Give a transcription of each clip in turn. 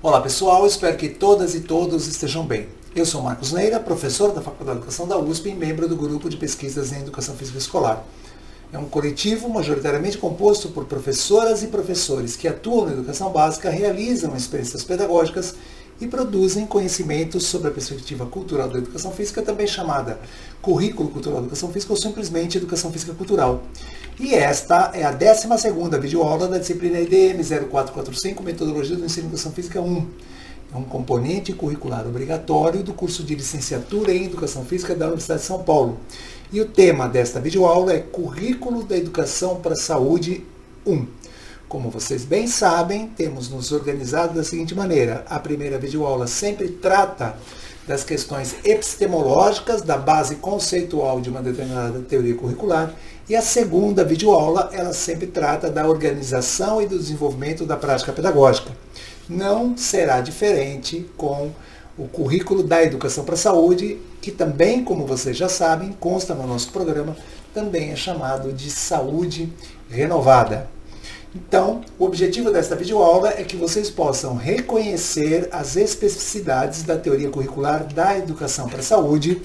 Olá pessoal, espero que todas e todos estejam bem. Eu sou Marcos Neira, professor da Faculdade de Educação da USP e membro do Grupo de Pesquisas em Educação Física Escolar. É um coletivo majoritariamente composto por professoras e professores que atuam na educação básica, realizam experiências pedagógicas e produzem conhecimentos sobre a perspectiva cultural da educação física, também chamada Currículo Cultural da Educação Física ou simplesmente Educação Física Cultural. E esta é a 12ª videoaula da disciplina EDM 0445, Metodologia do Ensino de Educação Física 1. É um componente curricular obrigatório do curso de licenciatura em Educação Física da Universidade de São Paulo. E o tema desta videoaula é Currículo da Educação para a Saúde 1. Como vocês bem sabem, temos nos organizado da seguinte maneira. A primeira videoaula sempre trata das questões epistemológicas, da base conceitual de uma determinada teoria curricular, e a segunda videoaula, ela sempre trata da organização e do desenvolvimento da prática pedagógica. Não será diferente com o currículo da Educação para a Saúde, que também, como vocês já sabem, consta no nosso programa, também é chamado de Saúde Renovada. Então, o objetivo desta videoaula é que vocês possam reconhecer as especificidades da teoria curricular da Educação para a Saúde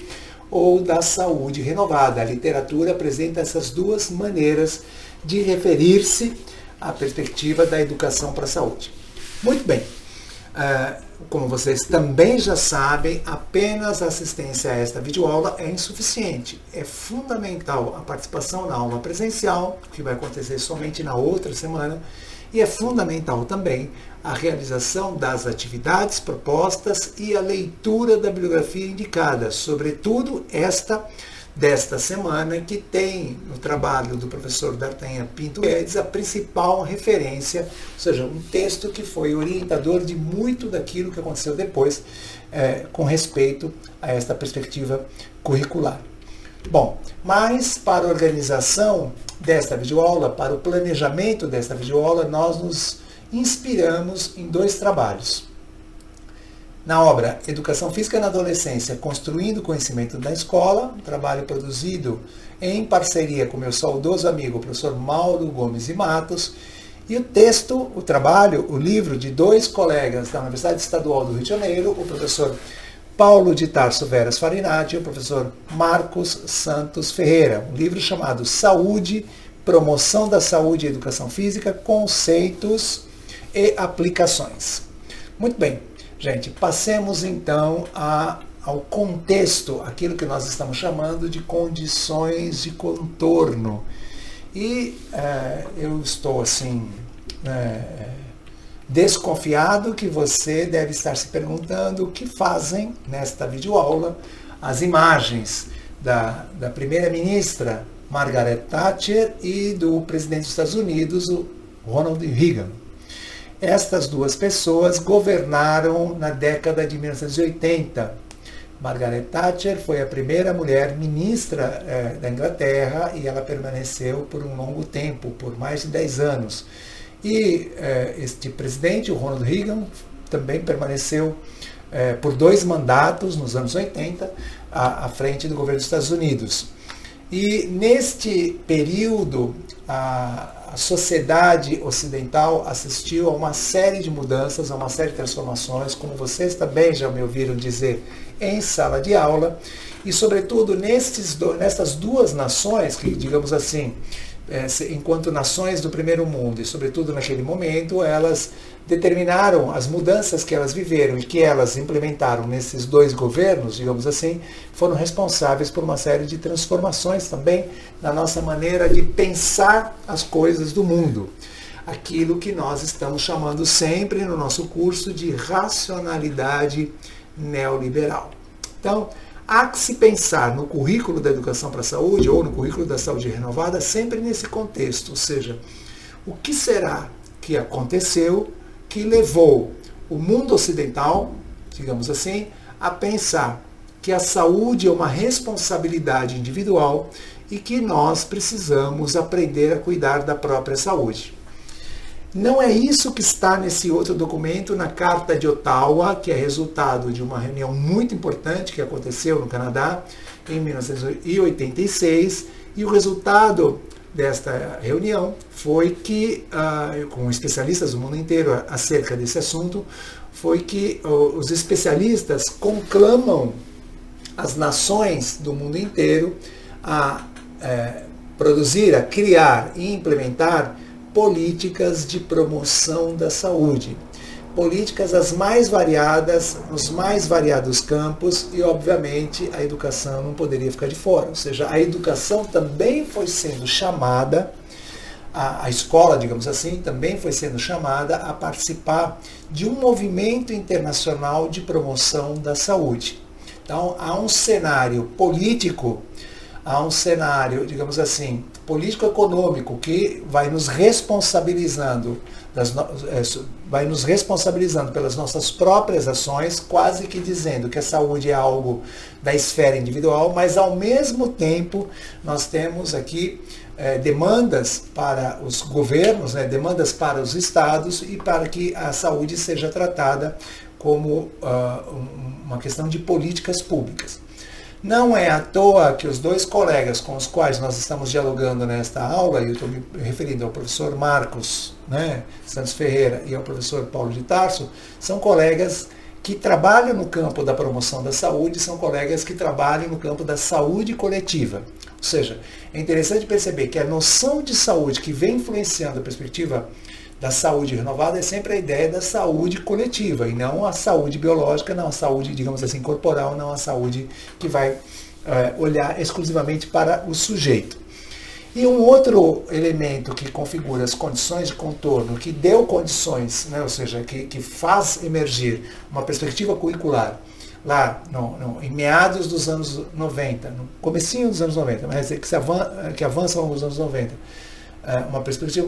ou da Saúde Renovada. A literatura apresenta essas duas maneiras de referir-se à perspectiva da Educação para a Saúde. Muito bem. Como vocês também já sabem, apenas a assistência a esta videoaula é insuficiente. É fundamental a participação na aula presencial, que vai acontecer somente na outra semana, e é fundamental também a realização das atividades propostas e a leitura da bibliografia indicada, sobretudo esta desta semana, que tem no trabalho do professor D'Artagnan Pinto Guedes a principal referência, ou seja, um texto que foi orientador de muito daquilo que aconteceu depois com respeito a esta perspectiva curricular. Bom, mas para a organização desta videoaula, para o planejamento desta videoaula, nós nos inspiramos em dois trabalhos. Na obra Educação Física na Adolescência, Construindo o Conhecimento da Escola, um trabalho produzido em parceria com meu saudoso amigo, o professor Mauro Gomes e Matos, e o texto, o trabalho, o livro de dois colegas da Universidade Estadual do Rio de Janeiro, o professor Paulo de Tarso Veras Farinati e o professor Marcos Santos Ferreira, um livro chamado Saúde, Promoção da Saúde e Educação Física, Conceitos e Aplicações. Muito bem. Gente, passemos então ao contexto, aquilo que nós estamos chamando de condições de contorno. E eu estou assim, desconfiado que você deve estar se perguntando o que fazem nesta videoaula as imagens da primeira-ministra Margaret Thatcher e do presidente dos Estados Unidos, o Ronald Reagan. Estas duas pessoas governaram na década de 1980. Margaret Thatcher foi a primeira mulher ministra da Inglaterra e ela permaneceu por um longo tempo, por mais de 10 anos. E este presidente, o Ronald Reagan, também permaneceu por 2 mandatos nos anos 80 à frente do governo dos Estados Unidos. E neste período, a sociedade ocidental assistiu a uma série de mudanças, a uma série de transformações, como vocês também já me ouviram dizer em sala de aula, e sobretudo nestas duas nações, que digamos assim, enquanto nações do primeiro mundo, e sobretudo naquele momento, elas determinaram as mudanças que elas viveram e que elas implementaram nesses dois governos, digamos assim, foram responsáveis por uma série de transformações também na nossa maneira de pensar as coisas do mundo. Aquilo que nós estamos chamando sempre no nosso curso de racionalidade neoliberal. Então, há que se pensar no currículo da Educação para a Saúde ou no currículo da Saúde Renovada sempre nesse contexto, ou seja, o que será que aconteceu que levou o mundo ocidental, digamos assim, a pensar que a saúde é uma responsabilidade individual e que nós precisamos aprender a cuidar da própria saúde. Não é isso que está nesse outro documento, na Carta de Ottawa, que é resultado de uma reunião muito importante que aconteceu no Canadá em 1986, e o resultado desta reunião foi que, com especialistas do mundo inteiro acerca desse assunto, foi que os especialistas conclamam as nações do mundo inteiro a produzir, a criar e implementar políticas de promoção da saúde. Políticas as mais variadas, nos mais variados campos, e obviamente a educação não poderia ficar de fora. Ou seja, a educação também foi sendo chamada, a escola, digamos assim, também foi sendo chamada a participar de um movimento internacional de promoção da saúde. Então, há um cenário político, há um cenário, digamos assim, político-econômico que vai nos responsabilizando pelas nossas próprias ações, quase que dizendo que a saúde é algo da esfera individual, mas ao mesmo tempo nós temos aqui demandas para os governos, demandas para os estados e para que a saúde seja tratada como uma questão de políticas públicas. Não é à toa que os dois colegas com os quais nós estamos dialogando nesta aula, e eu estou me referindo ao professor Marcos Santos Ferreira e ao professor Paulo de Tarso, são colegas que trabalham no campo da promoção da saúde, são colegas que trabalham no campo da saúde coletiva. Ou seja, é interessante perceber que a noção de saúde que vem influenciando a perspectiva da saúde renovada é sempre a ideia da saúde coletiva, e não a saúde biológica, não a saúde, digamos assim, corporal, não a saúde que vai olhar exclusivamente para o sujeito. E um outro elemento que configura as condições de contorno, que deu condições, ou seja, que faz emergir uma perspectiva curricular, lá em meados dos anos 90, no comecinho dos anos 90, mas que avança ao longo dos anos 90, uma perspectiva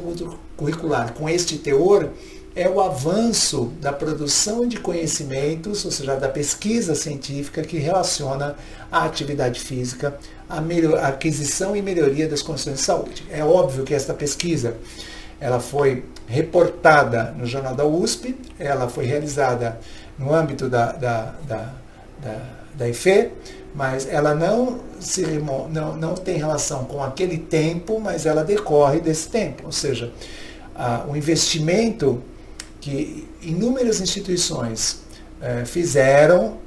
curricular com este teor, é o avanço da produção de conhecimentos, ou seja, da pesquisa científica que relaciona a atividade física, a aquisição e melhoria das condições de saúde. É óbvio que esta pesquisa ela foi reportada no Jornal da USP, ela foi realizada no âmbito da IFE, mas ela não tem relação com aquele tempo, mas ela decorre desse tempo. Ou seja, o investimento que inúmeras instituições fizeram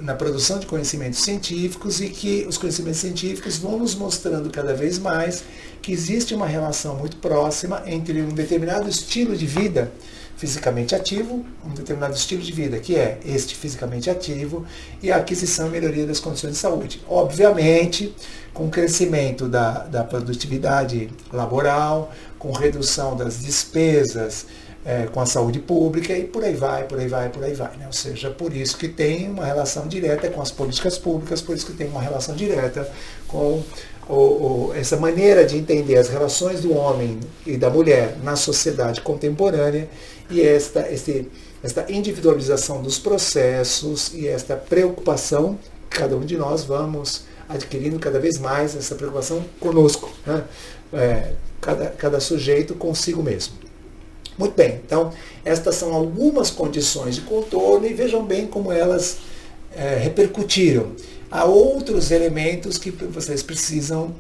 na produção de conhecimentos científicos, e que os conhecimentos científicos vão nos mostrando cada vez mais que existe uma relação muito próxima entre um determinado estilo de vida fisicamente ativo, um determinado estilo de vida, que é este fisicamente ativo, e a aquisição e melhoria das condições de saúde. Obviamente, com o crescimento da produtividade laboral, com redução das despesas com a saúde pública, e por aí vai. Ou seja, por isso que tem uma relação direta com as políticas públicas, por isso que tem uma relação direta com essa maneira de entender as relações do homem e da mulher na sociedade contemporânea, e esta individualização dos processos e esta preocupação, cada um de nós vamos adquirindo cada vez mais essa preocupação conosco, cada sujeito consigo mesmo. Muito bem, então estas são algumas condições de contorno, e vejam bem como elas repercutiram. Há outros elementos que vocês precisam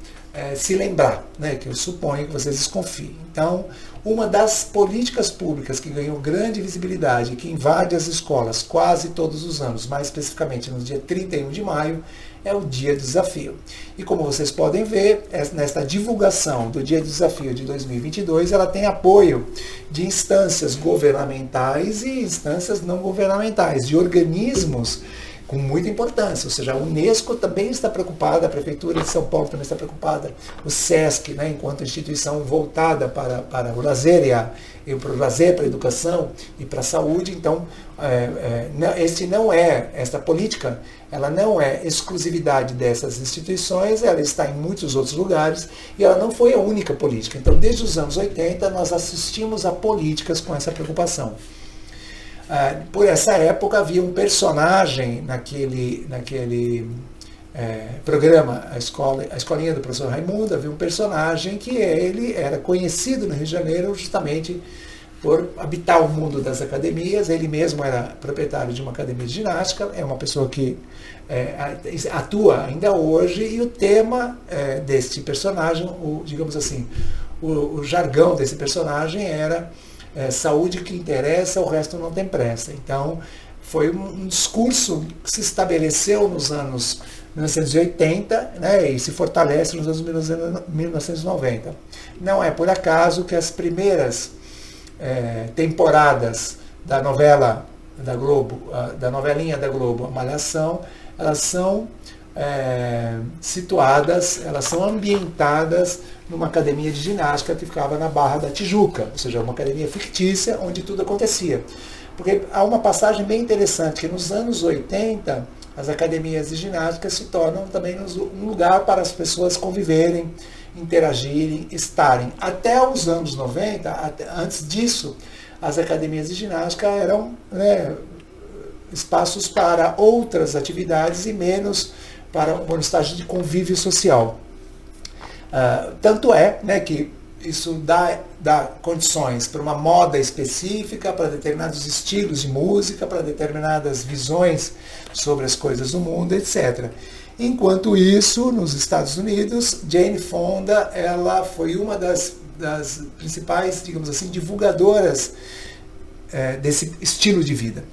se lembrar, que eu suponho que vocês desconfiem. Então, uma das políticas públicas que ganhou grande visibilidade, que invade as escolas quase todos os anos, mais especificamente no dia 31 de maio, é o Dia do Desafio. E como vocês podem ver, nesta divulgação do Dia do Desafio de 2022, ela tem apoio de instâncias governamentais e instâncias não governamentais, de organismos com muita importância. Ou seja, a Unesco também está preocupada, a Prefeitura de São Paulo também está preocupada, o SESC, enquanto instituição voltada para o lazer, para o lazer, para a educação e para a saúde. Então, esta política, ela não é exclusividade dessas instituições, ela está em muitos outros lugares, e ela não foi a única política. Então, desde os anos 80, nós assistimos a políticas com essa preocupação. Por essa época havia um personagem naquele programa, a escolinha do professor Raimundo, havia um personagem que ele era conhecido no Rio de Janeiro justamente por habitar o mundo das academias. Ele mesmo era proprietário de uma academia de ginástica, é uma pessoa que atua ainda hoje, e o tema deste personagem, digamos assim, o jargão desse personagem era saúde que interessa, o resto não tem pressa. Então, foi um discurso que se estabeleceu nos anos 1980, né, e se fortalece nos anos 1990. Não é por acaso que as primeiras temporadas da novela da Globo, da novelinha da Globo, a Malhação, elas são situadas, elas são ambientadas numa academia de ginástica que ficava na Barra da Tijuca, ou seja, uma academia fictícia onde tudo acontecia. Porque há uma passagem bem interessante, que nos anos 80, as academias de ginástica se tornam também um lugar para as pessoas conviverem, interagirem, estarem. Até os anos 90, antes disso, as academias de ginástica eram espaços para outras atividades e menos para um estágio de convívio social. Tanto é, que isso dá condições para uma moda específica, para determinados estilos de música, para determinadas visões sobre as coisas do mundo, etc. Enquanto isso, nos Estados Unidos, Jane Fonda, ela foi uma das principais, digamos assim, divulgadoras desse estilo de vida.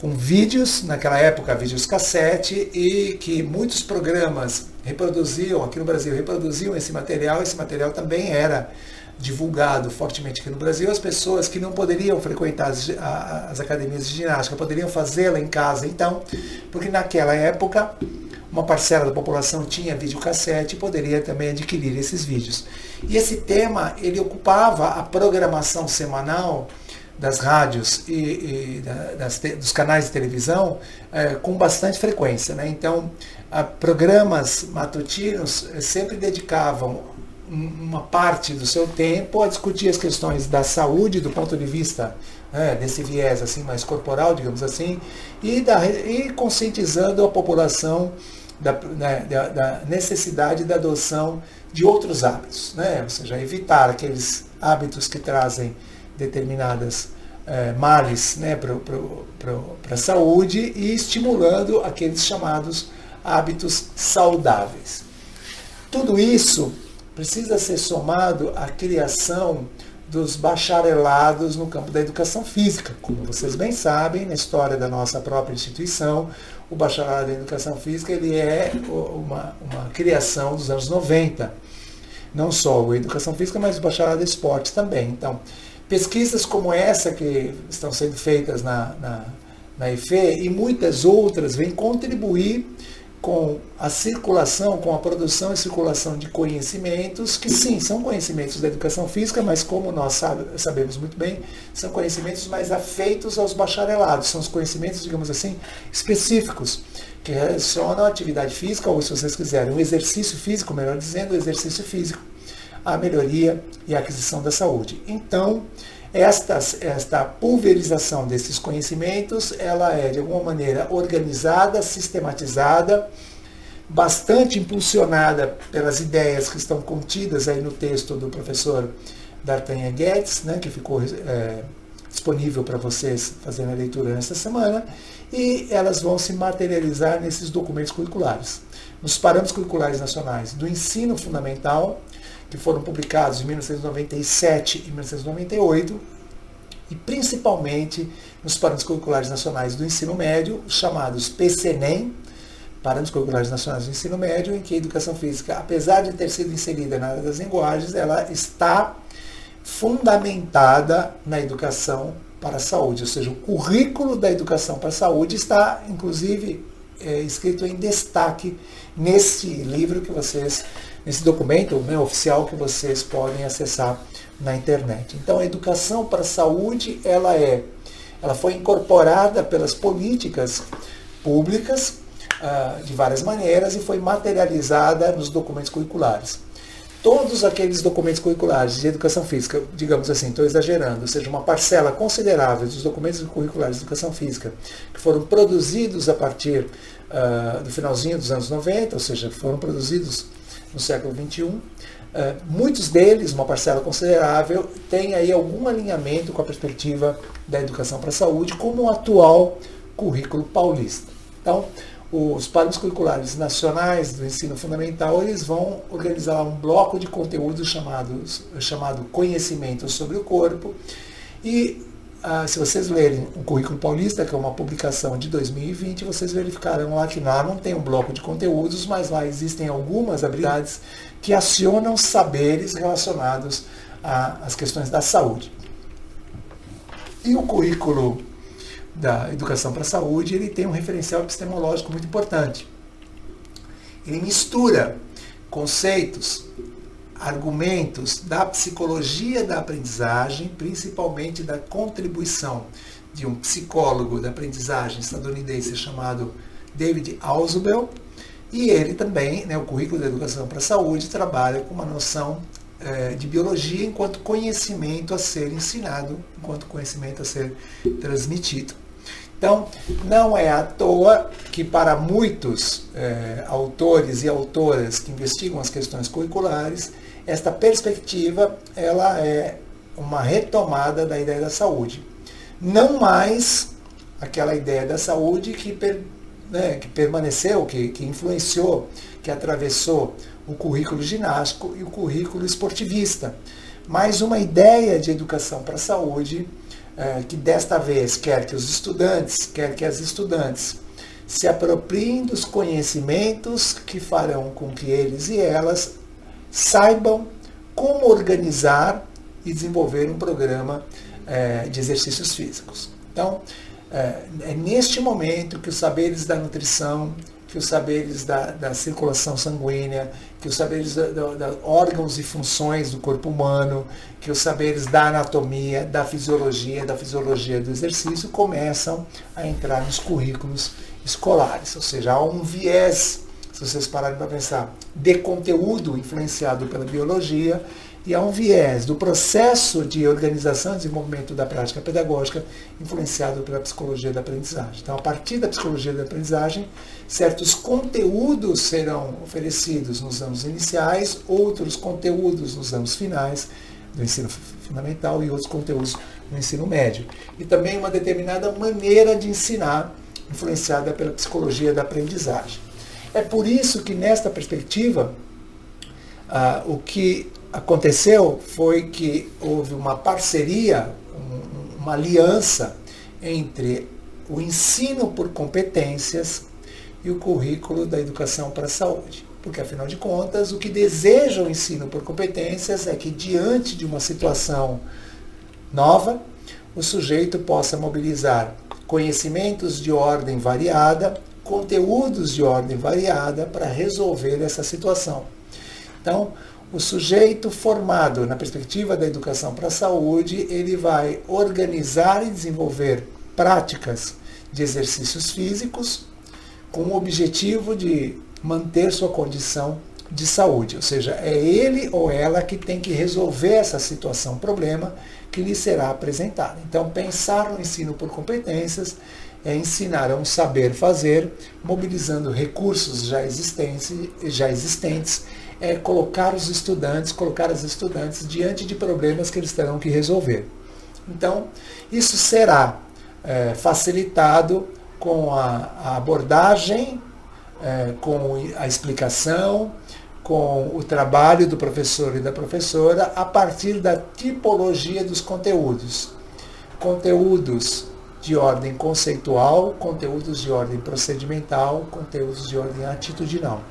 Com vídeos, naquela época, vídeos cassete, e que muitos programas reproduziam, aqui no Brasil, reproduziam esse material também era divulgado fortemente aqui no Brasil. As pessoas que não poderiam frequentar as academias de ginástica poderiam fazê-la em casa, então, porque naquela época uma parcela da população tinha videocassete e poderia também adquirir esses vídeos. E esse tema, ele ocupava a programação semanal das rádios e dos canais de televisão com bastante frequência, né? Então, programas matutinos sempre dedicavam uma parte do seu tempo a discutir as questões da saúde do ponto de vista desse viés assim mais corporal, digamos assim, e conscientizando a população da necessidade da adoção de outros hábitos, né? Ou seja, evitar aqueles hábitos que trazem determinadas males, né, para a saúde, e estimulando aqueles chamados hábitos saudáveis. Tudo isso precisa ser somado à criação dos bacharelados no campo da educação física. Como vocês bem sabem, na história da nossa própria instituição, o bacharelado em educação física ele é uma criação dos anos 90. Não só a educação física, mas o bacharelado em esportes também. Então, pesquisas como essa que estão sendo feitas na EFE e muitas outras vêm contribuir com a circulação, com a produção e circulação de conhecimentos, que sim, são conhecimentos da educação física, mas como nós sabemos muito bem, são conhecimentos mais afeitos aos bacharelados, são os conhecimentos, digamos assim, específicos, que relacionam a atividade física, ou se vocês quiserem, o exercício físico, melhor dizendo, o exercício físico, a melhoria e a aquisição da saúde. Então, esta pulverização desses conhecimentos, ela é de alguma maneira organizada, sistematizada, bastante impulsionada pelas ideias que estão contidas aí no texto do professor D'Artagnan Guedes, né, que ficou disponível para vocês fazerem a leitura nesta semana, e elas vão se materializar nesses documentos curriculares. Nos parâmetros curriculares nacionais do ensino fundamental, que foram publicados em 1997 e 1998, e principalmente nos parâmetros curriculares nacionais do ensino médio, chamados PCNEM, Parâmetros Curriculares Nacionais do Ensino Médio, em que a educação física, apesar de ter sido inserida na área das linguagens, ela está fundamentada na educação para a saúde, ou seja, o currículo da educação para a saúde está, inclusive, escrito em destaque nesse livro que vocês, nesse documento oficial que vocês podem acessar na internet. Então, a educação para a saúde, ela foi incorporada pelas políticas públicas de várias maneiras e foi materializada nos documentos curriculares. Todos aqueles documentos curriculares de educação física, digamos assim, estou exagerando, ou seja, uma parcela considerável dos documentos curriculares de educação física que foram produzidos a partir do finalzinho dos anos 90, ou seja, foram produzidos no século XXI, muitos deles, uma parcela considerável, tem aí algum alinhamento com a perspectiva da educação para a saúde, como o atual currículo paulista. Então, os planos curriculares nacionais do ensino fundamental, eles vão organizar um bloco de conteúdos chamado Conhecimento sobre o Corpo. E se vocês lerem o Currículo Paulista, que é uma publicação de 2020, vocês verificarão lá que lá não tem um bloco de conteúdos, mas lá existem algumas habilidades que acionam saberes relacionados às questões da saúde. E o currículo da Educação para a Saúde, ele tem um referencial epistemológico muito importante. Ele mistura conceitos, argumentos da psicologia da aprendizagem, principalmente da contribuição de um psicólogo da aprendizagem estadunidense chamado David Ausubel, e ele também, o currículo da Educação para a Saúde, trabalha com uma noção de biologia enquanto conhecimento a ser ensinado, enquanto conhecimento a ser transmitido. Então, não é à toa que para muitos autores e autoras que investigam as questões curriculares, esta perspectiva ela é uma retomada da ideia da saúde. Não mais aquela ideia da saúde que permaneceu, que influenciou, que atravessou o currículo ginástico e o currículo esportivista, mas uma ideia de educação para a saúde que desta vez quer que as estudantes se apropriem dos conhecimentos que farão com que eles e elas saibam como organizar e desenvolver um programa de exercícios físicos. Então, é neste momento que os saberes da nutrição, que os saberes da circulação sanguínea, que os saberes de órgãos e funções do corpo humano, que os saberes da anatomia, da fisiologia do exercício começam a entrar nos currículos escolares. Ou seja, há um viés, se vocês pararem para pensar, de conteúdo influenciado pela biologia, e há um viés do processo de organização e desenvolvimento da prática pedagógica influenciado pela psicologia da aprendizagem. Então, a partir da psicologia da aprendizagem, certos conteúdos serão oferecidos nos anos iniciais, outros conteúdos nos anos finais do ensino fundamental e outros conteúdos no ensino médio. E também uma determinada maneira de ensinar influenciada pela psicologia da aprendizagem. É por isso que, nesta perspectiva, o que aconteceu foi que houve uma parceria, uma aliança entre o ensino por competências e o currículo da Educação para a Saúde. Porque, afinal de contas, o que deseja o ensino por competências é que, diante de uma situação nova, o sujeito possa mobilizar conhecimentos de ordem variada, conteúdos de ordem variada para resolver essa situação. Então, o sujeito formado na perspectiva da Educação para a Saúde, ele vai organizar e desenvolver práticas de exercícios físicos com o objetivo de manter sua condição de saúde. Ou seja, é ele ou ela que tem que resolver essa situação, problema que lhe será apresentado. Então, pensar no ensino por competências é ensinar a um saber fazer, mobilizando recursos já existentes, é colocar as estudantes diante de problemas que eles terão que resolver. Então, isso será facilitado com a abordagem, com a explicação, com o trabalho do professor e da professora a partir da tipologia dos conteúdos. Conteúdos de ordem conceitual, conteúdos de ordem procedimental, conteúdos de ordem atitudinal.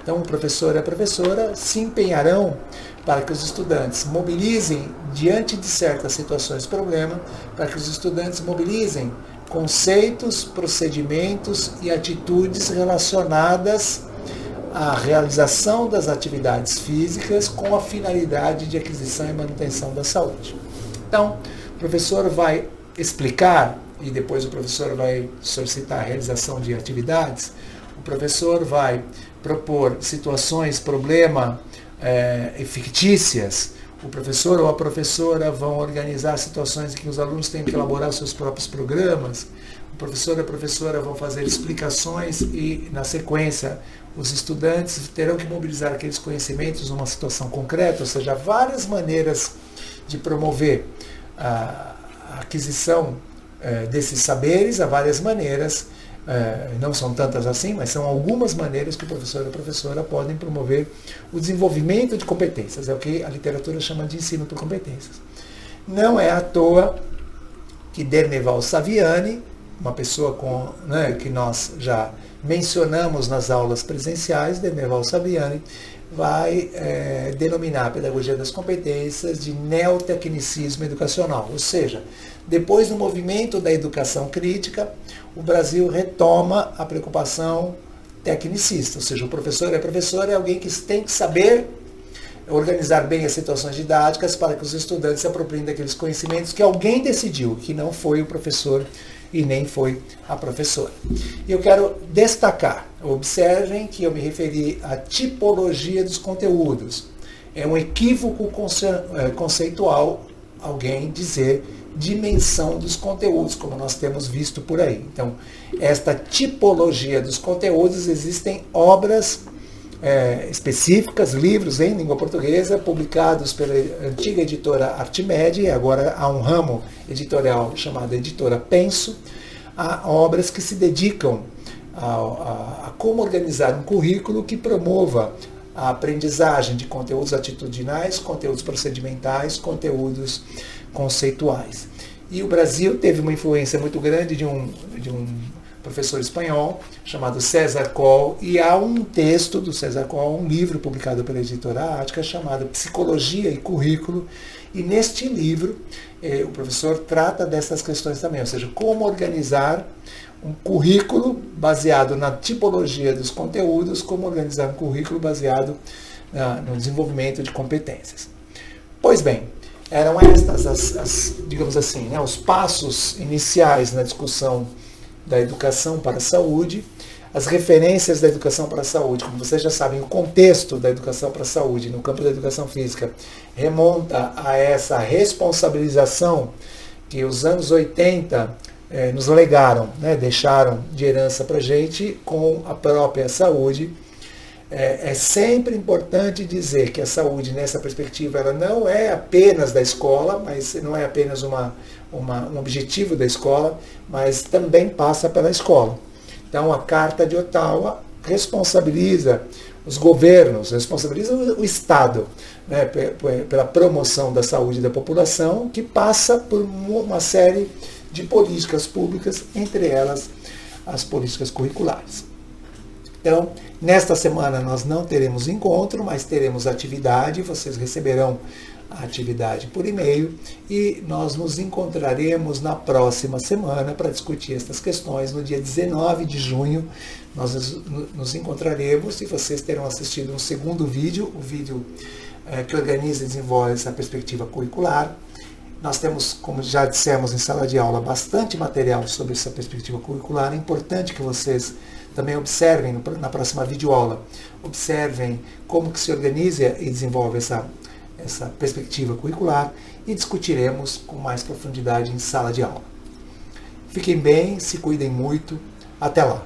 Então, o professor e a professora se empenharão para que os estudantes mobilizem, diante de certas situações de problema, para que os estudantes mobilizem conceitos, procedimentos e atitudes relacionadas à realização das atividades físicas com a finalidade de aquisição e manutenção da saúde. Então, o professor vai explicar, e depois o professor vai solicitar a realização de atividades, o professor vai propor situações, problema fictícias, o professor ou a professora vão organizar situações em que os alunos têm que elaborar os seus próprios programas, o professor e a professora vão fazer explicações e, na sequência, os estudantes terão que mobilizar aqueles conhecimentos numa situação concreta, ou seja, várias maneiras de promover a aquisição desses saberes, há várias maneiras, não são tantas assim, mas são algumas maneiras que o professor e a professora podem promover o desenvolvimento de competências, é o que a literatura chama de ensino por competências. Não é à toa que Derneval Saviani, uma pessoa que nós já mencionamos nas aulas presenciais, Derneval Saviani vai denominar a pedagogia das competências de neotecnicismo educacional, ou seja, depois do movimento da educação crítica, o Brasil retoma a preocupação tecnicista, ou seja, o professor e a professora é alguém que tem que saber organizar bem as situações didáticas para que os estudantes se apropriem daqueles conhecimentos que alguém decidiu, que não foi o professor e nem foi a professora. E eu quero destacar, observem que eu me referi à tipologia dos conteúdos. É um equívoco conceitual alguém dizer dimensão dos conteúdos, como nós temos visto por aí. Então, esta tipologia dos conteúdos, existem obras específicas, livros em língua portuguesa, publicados pela antiga editora Artimed, agora há um ramo editorial chamado Editora Penso, há obras que se dedicam a como organizar um currículo que promova a aprendizagem de conteúdos atitudinais, conteúdos procedimentais, conteúdos conceituais. E o Brasil teve uma influência muito grande de um professor espanhol chamado César Coll, e há um texto do César Coll, um livro publicado pela editora Ática chamado Psicologia e Currículo, e neste livro o professor trata dessas questões também, ou seja, como organizar um currículo baseado na tipologia dos conteúdos, como organizar um currículo baseado no desenvolvimento de competências. Pois bem, eram estas digamos assim, os passos iniciais na discussão da educação para a saúde, as referências da educação para a saúde. Como vocês já sabem, o contexto da educação para a saúde no campo da educação física remonta a essa responsabilização que os anos 80 nos legaram, deixaram de herança para a gente com a própria saúde. É sempre importante dizer que a saúde, nessa perspectiva, ela não é apenas da escola, mas não é apenas um objetivo da escola, mas também passa pela escola. Então, a Carta de Ottawa responsabiliza os governos, responsabiliza o Estado, pela promoção da saúde da população, que passa por uma série de políticas públicas, entre elas as políticas curriculares. Então, nesta semana nós não teremos encontro, mas teremos atividade, vocês receberão a atividade por e-mail e nós nos encontraremos na próxima semana para discutir estas questões. No dia 19 de junho nós nos encontraremos e vocês terão assistido um segundo vídeo, o vídeo que organiza e desenvolve essa perspectiva curricular. Nós temos, como já dissemos em sala de aula, bastante material sobre essa perspectiva curricular. É importante que vocês também observem na próxima videoaula, observem como que se organiza e desenvolve essa perspectiva curricular e discutiremos com mais profundidade em sala de aula. Fiquem bem, se cuidem muito, até lá!